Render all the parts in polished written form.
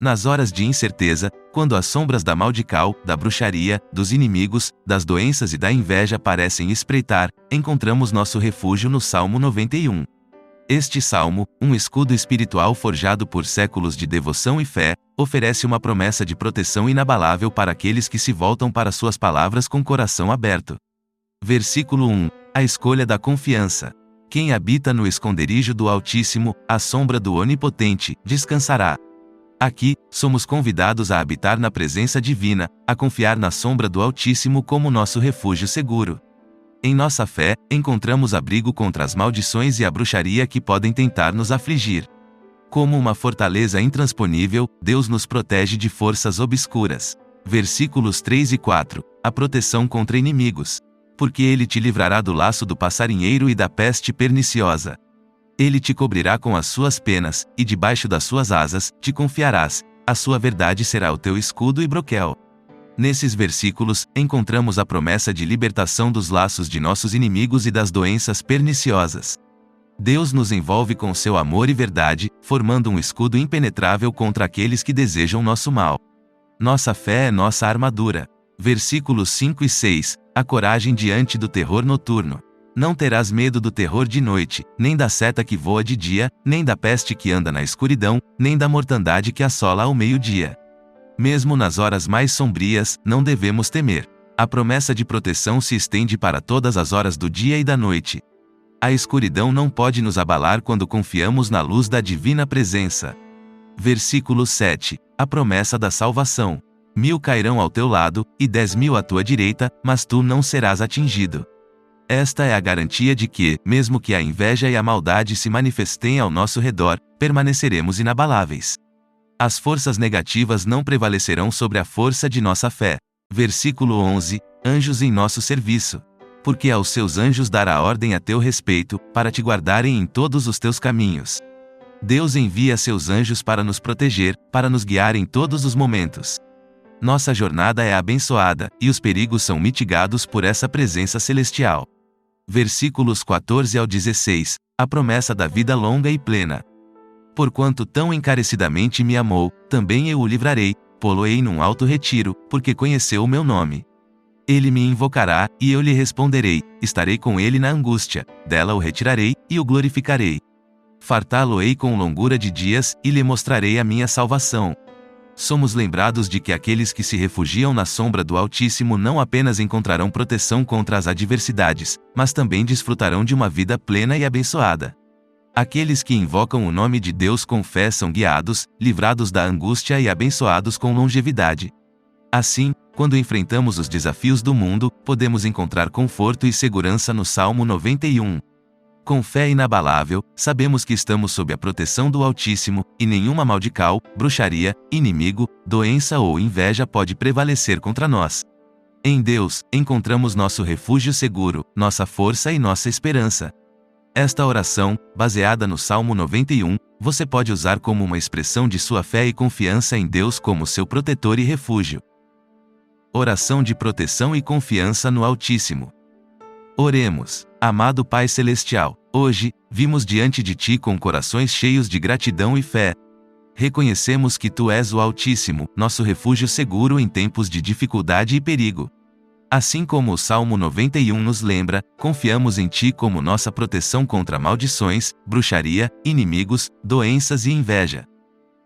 Nas horas de incerteza, quando as sombras da maldical, da bruxaria, dos inimigos, das doenças e da inveja parecem espreitar, encontramos nosso refúgio no Salmo 91. Este salmo, um escudo espiritual forjado por séculos de devoção e fé, oferece uma promessa de proteção inabalável para aqueles que se voltam para suas palavras com coração aberto. Versículo 1. A escolha da confiança. Quem habita no esconderijo do Altíssimo, à sombra do Onipotente, descansará. Aqui, somos convidados a habitar na presença divina, a confiar na sombra do Altíssimo como nosso refúgio seguro. Em nossa fé, encontramos abrigo contra as maldições e a bruxaria que podem tentar nos afligir. Como uma fortaleza intransponível, Deus nos protege de forças obscuras. Versículos 3 e 4. A proteção contra inimigos. Porque ele te livrará do laço do passarinheiro e da peste perniciosa. Ele te cobrirá com as suas penas, e debaixo das suas asas, te confiarás. A sua verdade será o teu escudo e broquel. Nesses versículos, encontramos a promessa de libertação dos laços de nossos inimigos e das doenças perniciosas. Deus nos envolve com seu amor e verdade, formando um escudo impenetrável contra aqueles que desejam nosso mal. Nossa fé é nossa armadura. Versículos 5 e 6. A coragem diante do terror noturno. Não terás medo do terror de noite, nem da seta que voa de dia, nem da peste que anda na escuridão, nem da mortandade que assola ao meio-dia. Mesmo nas horas mais sombrias, não devemos temer. A promessa de proteção se estende para todas as horas do dia e da noite. A escuridão não pode nos abalar quando confiamos na luz da divina presença. Versículo 7. A promessa da salvação. 1000 cairão ao teu lado, e 10.000 à tua direita, mas tu não serás atingido. Esta é a garantia de que, mesmo que a inveja e a maldade se manifestem ao nosso redor, permaneceremos inabaláveis. As forças negativas não prevalecerão sobre a força de nossa fé. Versículo 11. Anjos em nosso serviço. Porque aos seus anjos dará ordem a teu respeito, para te guardarem em todos os teus caminhos. Deus envia seus anjos para nos proteger, para nos guiar em todos os momentos. Nossa jornada é abençoada, e os perigos são mitigados por essa presença celestial. Versículos 14 ao 16. A promessa da vida longa e plena. Porquanto tão encarecidamente me amou, também eu o livrarei, pô-lo-ei num alto retiro, porque conheceu o meu nome. Ele me invocará, e eu lhe responderei, estarei com ele na angústia, dela o retirarei, e o glorificarei. Fartá-lo-ei com longura de dias, e lhe mostrarei a minha salvação. Somos lembrados de que aqueles que se refugiam na sombra do Altíssimo não apenas encontrarão proteção contra as adversidades, mas também desfrutarão de uma vida plena e abençoada. Aqueles que invocam o nome de Deus com fé são guiados, livrados da angústia e abençoados com longevidade. Assim, quando enfrentamos os desafios do mundo, podemos encontrar conforto e segurança no Salmo 91. Com fé inabalável, sabemos que estamos sob a proteção do Altíssimo, e nenhuma maldical, bruxaria, inimigo, doença ou inveja pode prevalecer contra nós. Em Deus, encontramos nosso refúgio seguro, nossa força e nossa esperança. Esta oração, baseada no Salmo 91, você pode usar como uma expressão de sua fé e confiança em Deus como seu protetor e refúgio. Oração de proteção e confiança no Altíssimo. Oremos. Amado Pai Celestial, hoje, vimos diante de Ti com corações cheios de gratidão e fé. Reconhecemos que Tu és o Altíssimo, nosso refúgio seguro em tempos de dificuldade e perigo. Assim como o Salmo 91 nos lembra, confiamos em Ti como nossa proteção contra maldições, bruxaria, inimigos, doenças e inveja.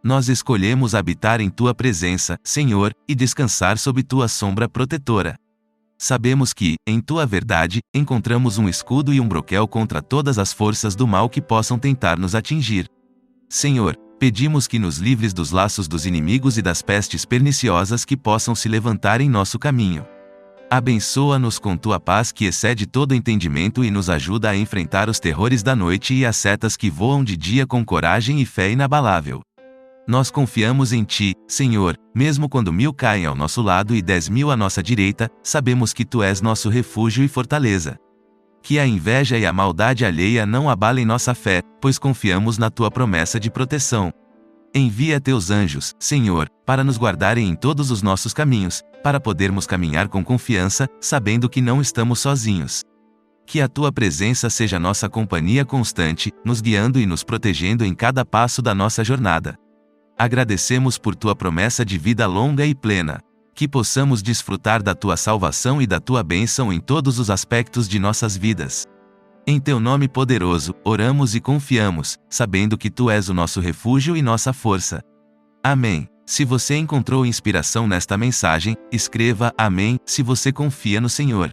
Nós escolhemos habitar em Tua presença, Senhor, e descansar sob Tua sombra protetora. Sabemos que, em Tua verdade, encontramos um escudo e um broquel contra todas as forças do mal que possam tentar nos atingir. Senhor, pedimos que nos livres dos laços dos inimigos e das pestes perniciosas que possam se levantar em nosso caminho. Abençoa-nos com Tua paz que excede todo entendimento e nos ajuda a enfrentar os terrores da noite e as setas que voam de dia com coragem e fé inabalável. Nós confiamos em Ti, Senhor, mesmo quando 1000 caem ao nosso lado e 10.000 à nossa direita, sabemos que Tu és nosso refúgio e fortaleza. Que a inveja e a maldade alheia não abalem nossa fé, pois confiamos na Tua promessa de proteção. Envia Teus anjos, Senhor, para nos guardarem em todos os nossos caminhos, para podermos caminhar com confiança, sabendo que não estamos sozinhos. Que a Tua presença seja nossa companhia constante, nos guiando e nos protegendo em cada passo da nossa jornada. Agradecemos por tua promessa de vida longa e plena. Que possamos desfrutar da tua salvação e da tua bênção em todos os aspectos de nossas vidas. Em teu nome poderoso, oramos e confiamos, sabendo que tu és o nosso refúgio e nossa força. Amém. Se você encontrou inspiração nesta mensagem, escreva Amém se você confia no Senhor.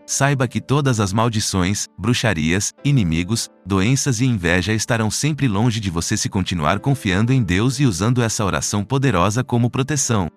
Saiba que todas as maldições, bruxarias, inimigos, doenças e inveja estarão sempre longe de você se continuar confiando em Deus e usando essa oração poderosa como proteção.